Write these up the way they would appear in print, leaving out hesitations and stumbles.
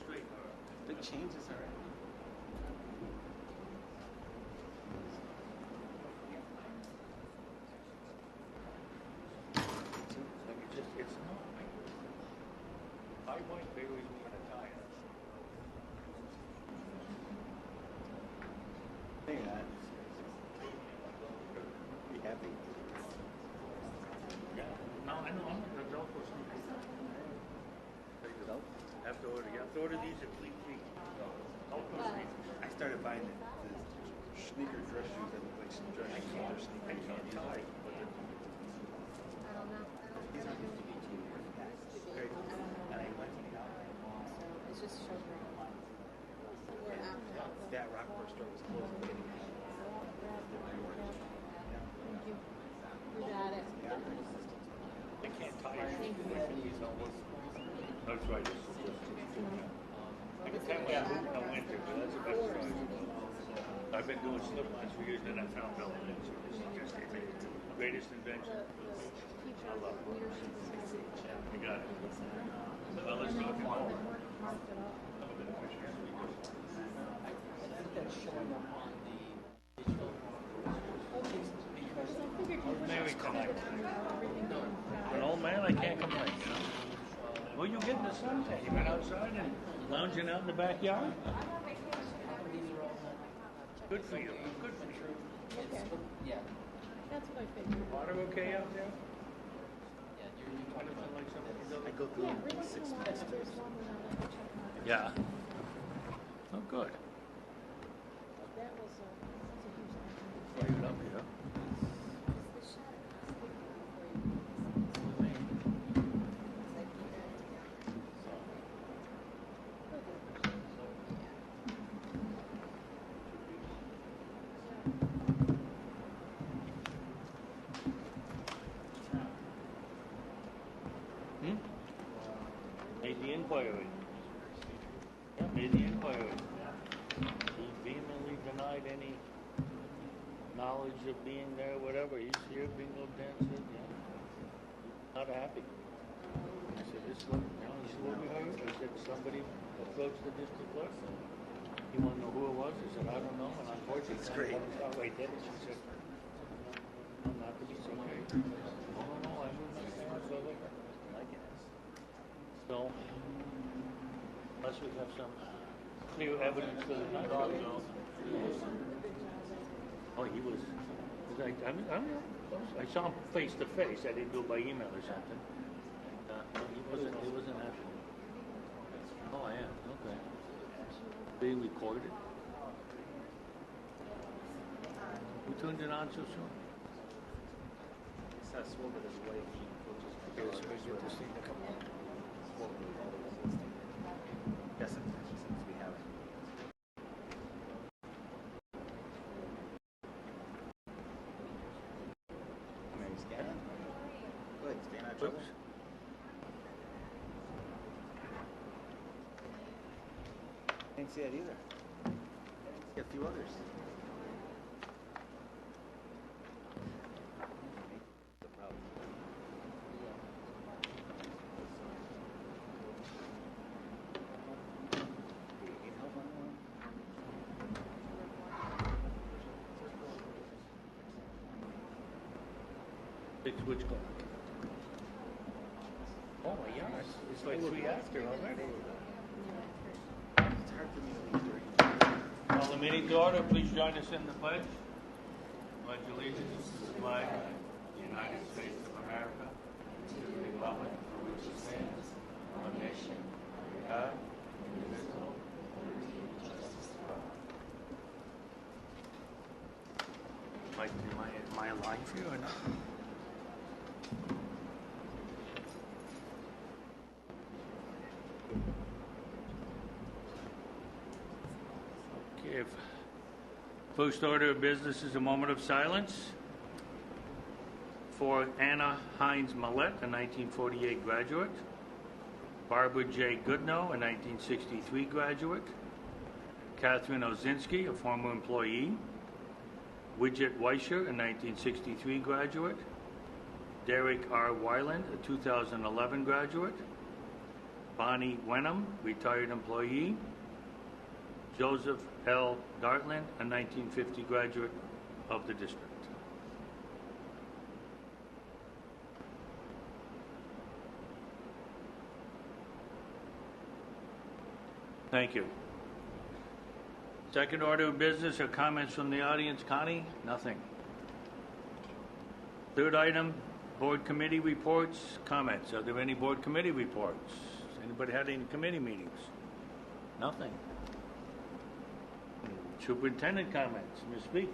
straight. Big changes already. It's not. I might be always be in a tie. Maybe not. Be happy. Yeah. No, I know. I'm not the golf course. Have to order these at Fleet Feet. I started buying the sneaker dress shoes that look like some dress shoes. They're sneakers. I can't tie. These are used to be cheap. Great. And I went It's just sugar. We're out. that Rockport store was closed. Thank you. You got it. I can't tie these almost. That's right. I can tie my boot in the winter, but that's the best choice. I've been doing slip-ons for years, and I found velvet. It's just the greatest invention. I love it. You got it. Well, let's rock and roll. Married tonight. An old man, I can't complain. Well, you getting the suntan? You been outside and lounging out in the backyard? Good for you. Good for you. Okay. Yeah. That's what I figured. Water okay out there? Yeah, you're talking about Like something I go through them in 6 months. Yeah. Oh, good. That was that's a huge thing. Fire it up here. Made the inquiry. Yeah, made the inquiry. He vehemently denied any knowledge of being there, whatever. He's here, bingo dancing, yeah. Not happy. I said, this is what we heard. I said, somebody approached the district clerk. He wanted to know who it was. I said, I don't know. And unfortunately, That's great. I thought right then, she said, no, not to be so great. No, I moved my hands over. Like it. So, unless we have some clear evidence to the contrary. Oh, he was. I saw him face to face. I didn't do it by email or something. He wasn't happy. Oh, I am. Okay. Being recorded. Who turned it on so soon? It's Swoboda's wife. She coaches my It's daughter. very good to see the couple. Yes, she seems to be having. Mary Scanlon. Go ahead, stay out of trouble. Oops. I didn't see that either. See a few others. The problem. Do you need help on one? Which clock? Oh my gosh, it's like 3 after already. It's hard for me to leave during. Call the meeting to order. Please join us in the pledge. Pledge allegiance to the flag of the United States of America, to the republic for which it stands, one nation, under God, indivisible, with liberty and justice for all. Mike, am I alive for you or not? Okay, first order of business is a moment of silence for Anna Hines Millett, a 1948 graduate, Barbara J. Goodnow, a 1963 graduate, Catherine Ozinski, a former employee, Widget Weischer, a 1963 graduate, Derek R. Weiland, a 2011 graduate, Bonnie Wenham, retired employee. Joseph L. Dartland, a 1950 graduate of the district. Thank you. Second order of business are comments from the audience. Connie? Nothing. Third item, board committee reports, comments. Are there any board committee reports? Anybody had any committee meetings? Nothing. Superintendent comments. Ms. Beach.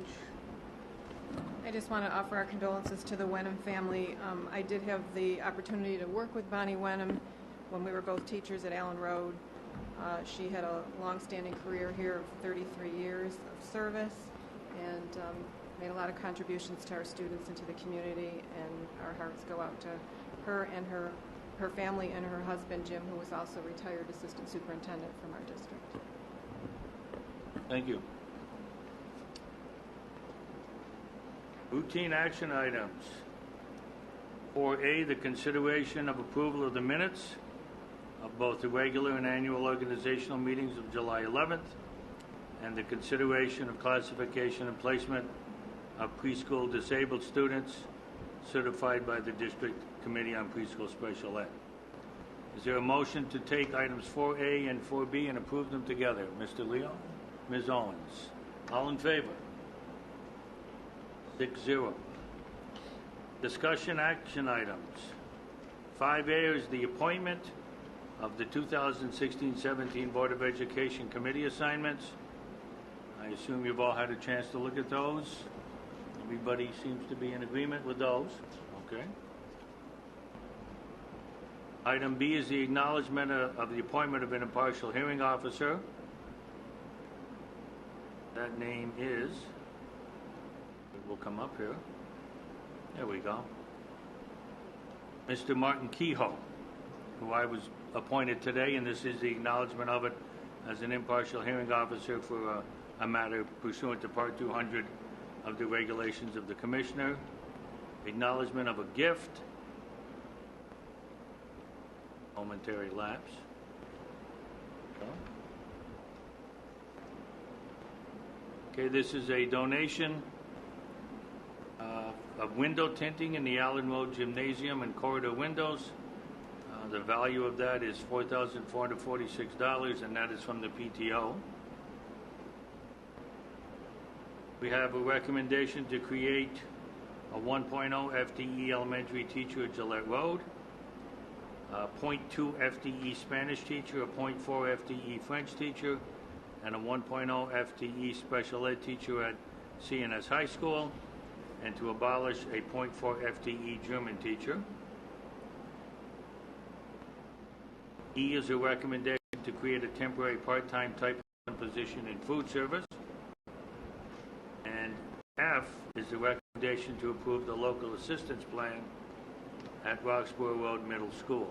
I just want to offer our condolences to the Wenham family. I did have the opportunity to work with Bonnie Wenham when we were both teachers at Allen Road. She had a long-standing career here of 33 years of service and made a lot of contributions to our students and to the community, and our hearts go out to her and her family and her husband, Jim, who was also retired assistant superintendent from our district. Thank you. Routine action items. 4A, the consideration of approval of the minutes of both the regular and annual organizational meetings of July 11th, and the consideration of classification and placement of preschool disabled students certified by the District Committee on Preschool Special Ed. Is there a motion to take items 4A and 4B and approve them together? Mr. Leo? Ms. Owens? All in favor? 6-0. Discussion action items. 5A is the appointment of the 2016-17 Board of Education Committee assignments. I assume you've all had a chance to look at those. Everybody seems to be in agreement with those. Okay. Item B is the acknowledgement of the appointment of an impartial hearing officer. That name is, it will come up here. There we go. Mr. Martin Kehoe, who I was appointed today, and this is the acknowledgement of it as an impartial hearing officer for a matter pursuant to Part 200 of the regulations of the Commissioner. Acknowledgement of a gift. Momentary lapse. Okay, this is a donation of window tinting in the Allen Road Gymnasium and corridor windows. The value of that is $4,446, and that is from the PTO. We have a recommendation to create a 1.0 FTE elementary teacher at Gillette Road, a 0.2 FTE Spanish teacher, a 0.4 FTE French teacher, and a 1.0 FTE special ed teacher at CNS High School, and to abolish a 0.4 FTE German teacher. E is a recommendation to create a temporary part-time type 1 position in food service. And F is the recommendation to approve the local assistance plan at Roxborough Road Middle School.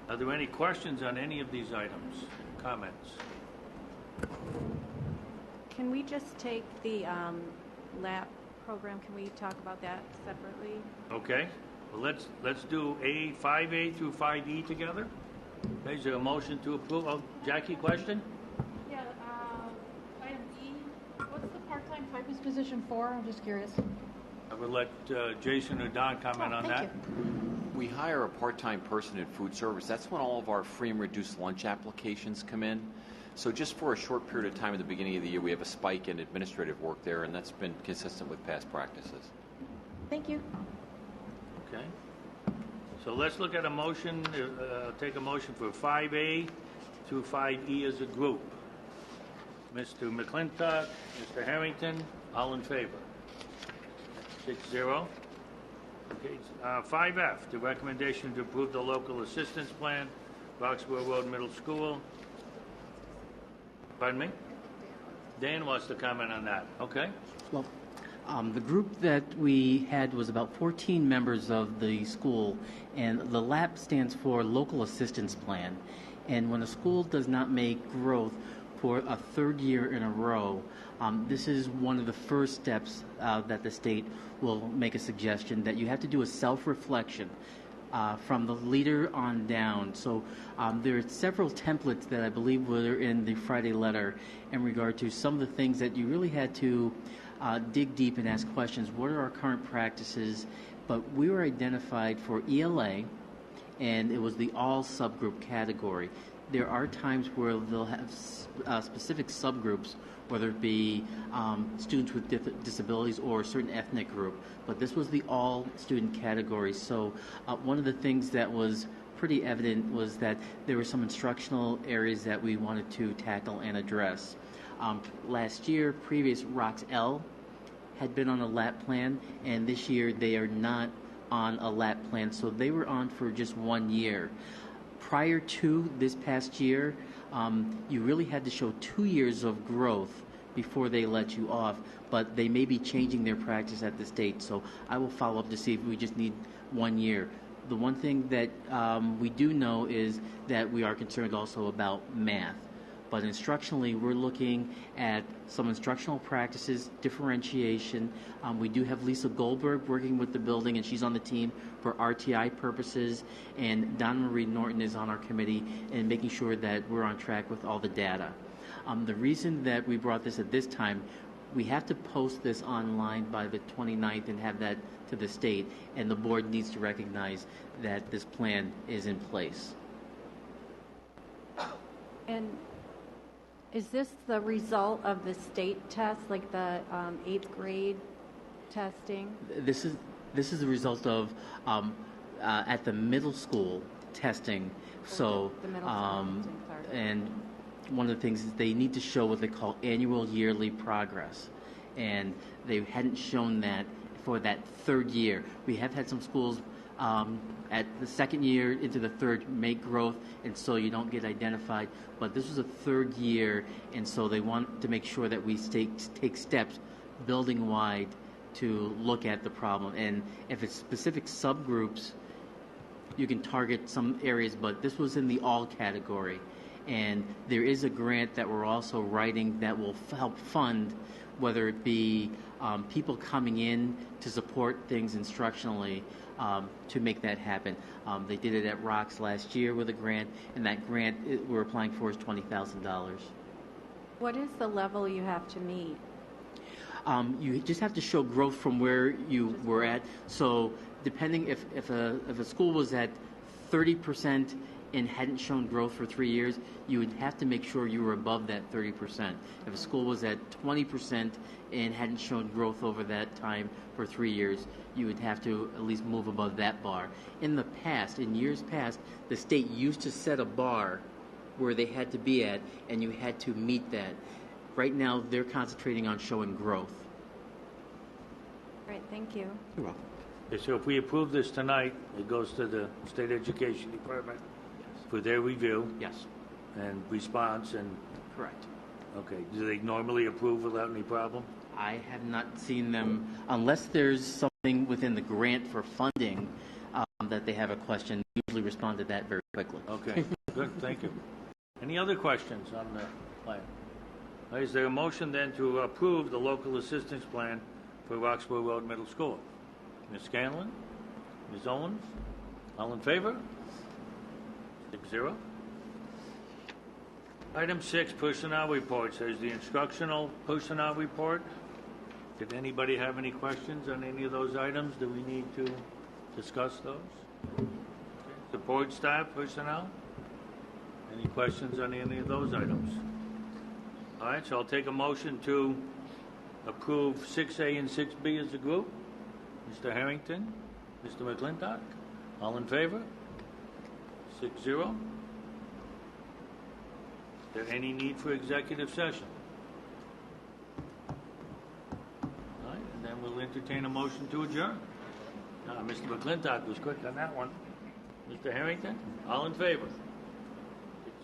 Are there any questions on any of these items? Comments? Can we just take the LAP program? Can we talk about that separately? Okay. Well, let's do 5A through 5E together. Okay, is there a motion to approve? Oh, Jackie, question? Yeah, item E, what's the part-time typist position for? I'm just curious. I would let Jason or Don comment on that. We hire a part-time person in food service. That's when all of our free and reduced lunch applications come in. So just for a short period of time at the beginning of the year, we have a spike in administrative work there, and that's been consistent with past practices. Thank you. Okay. So let's look at a motion, take a motion for 5A through 5E as a group. Mr. McClintock, Mr. Harrington, all in favor? 6-0. Okay, 5F, the recommendation to approve the local assistance plan, Roxborough Road Middle School. Pardon me? Dan wants to comment on that. Okay. Well, the group that we had was about 14 members of the school, and the LAP stands for Local Assistance Plan. And when a school does not make growth for a third year in a row, this is one of the first steps that the state will make a suggestion that you have to do a self-reflection from the leader on down. So there are several templates that I believe were in the Friday letter in regard to some of the things that you really had to dig deep and ask questions. What are our current practices? But we were identified for ELA, and it was the all subgroup category. There are times where they'll have specific subgroups, whether it be students with disabilities or a certain ethnic group, but this was the all student category. So one of the things that was pretty evident was that there were some instructional areas that we wanted to tackle and address. Last year, previous ROCS L had been on a LAP plan, and this year they are not on a LAP plan, so they were on for just 1 year. Prior to this past year, you really had to show 2 years of growth before they let you off, but they may be changing their practice at the state, so I will follow up to see if we just need 1 year. The one thing that we do know is that we are concerned also about math. But instructionally, we're looking at some instructional practices, differentiation. We do have Lisa Goldberg working with the building, and she's on the team for RTI purposes. And Donna Marie Norton is on our committee and making sure that we're on track with all the data. The reason that we brought this at this time, we have to post this online by the 29th and have that to the state, and the board needs to recognize that this plan is in place. And is this the result of the state test, like the 8th grade testing? This is the result of at the middle school testing. So The middle school testing, sorry. and one of the things is they need to show what they call annual yearly progress, and they hadn't shown that for that third year. We have had some schools at the second year into the third make growth, and so you don't get identified. But this was a third year, and so they want to make sure that we take steps building wide to look at the problem. And if it's specific subgroups, you can target some areas, but this was in the all category. And there is a grant that we're also writing that will help fund, whether it be people coming in to support things instructionally, to make that happen. They did it at ROCS last year with a grant, and that grant we're applying for is $20,000. What is the level you have to meet? You just have to show growth from where you were at. So depending if a school was at 30% and hadn't shown growth for 3 years, you would have to make sure you were above that 30%. If a school was at 20% and hadn't shown growth over that time for 3 years, you would have to at least move above that bar. In the past, in years past, the state used to set a bar where they had to be at, and you had to meet that. Right now, they're concentrating on showing growth. Right, thank you. You're welcome. Okay, so if we approve this tonight, it goes to the State Education Department for their review Yes, and response, and, correct. okay, do they normally approve without any problem? I have not seen them, unless there's something within the grant for funding that they have a question, usually respond to that very quickly. Okay, good, thank you. Any other questions on the plan? Is there a motion then to approve the local assistance plan for Roxborough Road Middle School? Ms. Scanlon? Ms. Owens? All in favor? 6-0. Item 6, personnel reports. There's the instructional personnel report. Did anybody have any questions on any of those items? Do we need to discuss those? Okay. Support staff personnel? Any questions on any of those items? All right, so I'll take a motion to approve 6A and 6B as a group. Mr. Harrington, Mr. McClintock, all in favor? 6-0. Is there any need for executive session? All right, and then we'll entertain a motion to adjourn. Mr. McClintock was quick on that one. Mr. Harrington, all in favor?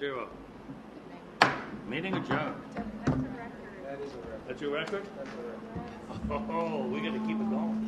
6-0. Meeting adjourned. That is a record. That's your record? That's a record. Oh, we got to keep it going.